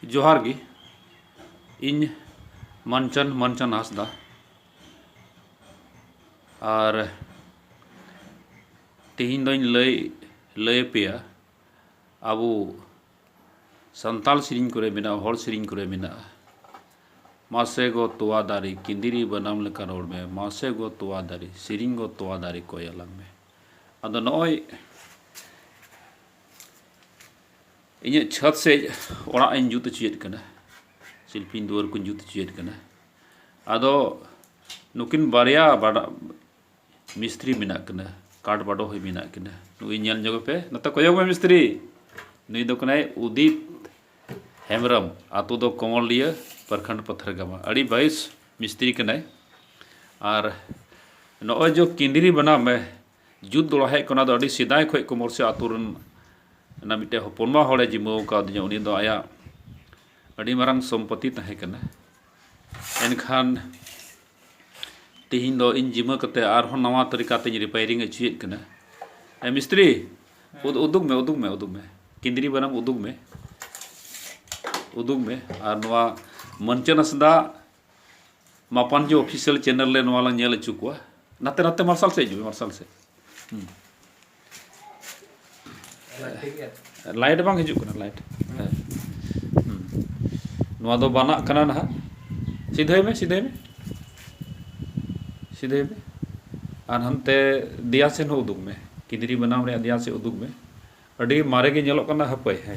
जोहार गी इन मनचन हासदा और तेहिन दोइन लय पेया आबो संताल सिरिंग करे मेना हर सिरिंग करे मेना मासे गो तोवा दारी किंदिरी बनाम लेका रोड में मासे गो तोवा दारी सिरिंग गो तोवा दारी को यालंग में अदो नॉय इन्हें छत से ओड़ा इन जुत चेत कना शिल्पी दुआर को जुत चेत कना अदो नुकिन बारिया बाड़ा मिस्त्री मिना कना काट बाडो होई मिना कना नुई ñel jogo पे नता कोयोग में मिस्त्री नुई दो कनाय उदित हेमरम आतो दो कमलिया प्रखंड पत्थरगामा अड़ी 22 मिस्त्री कनाय और नॉय जो किंदिरी बना में जुत दोड़ा है कोना दो अड़ी सिदाय खोय कोमर से आतुरन ना मिटे हपनमा होड़े जिमो का दिनो उनी दो आया अड़ी मारंग सम्पत्ति तहे कना एनखान तेहिन दो इन जिमा कते आर नवा तरीका ते रिपेयरिंग अचुएत कना ए मिस्त्री उदुग में किंदिरी बनाम उदुग में और नवा मनचन हंसदा मापान जो ऑफिशियल चैनल ले नवा ला चुकवा नाते नाते मार्शल से लाइट बांग हिजुक कना लाइट नवा दो बाना कना ना सीधे में और हनते दिया से उदुग में किंदिरी बनाम रे दिया से उदुग में अड़ी मारे के ñelok कना हपय है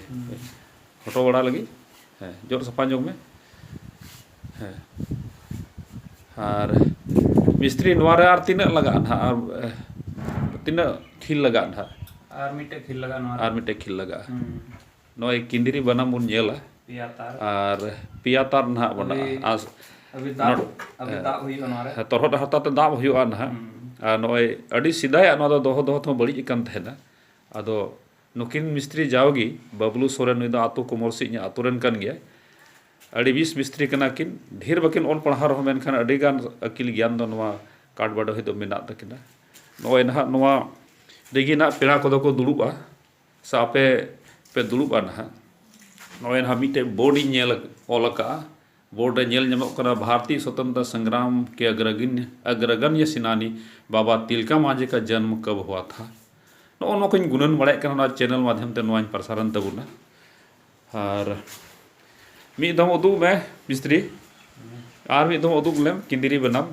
फोटो बड़ा लगी है जोर सफा जोग में है और मिस्त्री नवारे आर तीना लगा ना और तीना खिल लगा ना और मिटे खिल लगा नोय किंदिरी बनाम बुन ñela और पियातार ना बना आज अभी दा हुई ओनारे तोरहट हताते दाब हुआ ना और नोय अड़ी सिदाय ना दोहो तो बड़ी कन थेना अदो नुकिन मिस्त्री जाओगी बबलू सोरेन नुई दो आतो कुमोर से आतुरन कन गया अड़ी 20 मिस्त्री कना किन ढेर बकिन ऑल पढ़ा रहो मेनखान अड़ी गान अकिल ज्ञान दो नवा काट बाडो ही दो मेना तकिना नोय ना नवा रेगी ना पेड़ा को दो को दुड़ुबा सापे पे दुड़ुबा ना नोय ना मिटे body ñel ओलका board ñel ñamok कना भारतीय स्वतंत्रता संग्राम के अग्रगण्य सेनानी बाबा तिलका मांझी का जन्म कब हुआ था नो को गुणन बड़ा करना चैनल माध्यम ते नोन प्रसारण तबुना और मी दम उदुग में मिस्त्री और मी दम उदुग लेम किंदिरी बनाम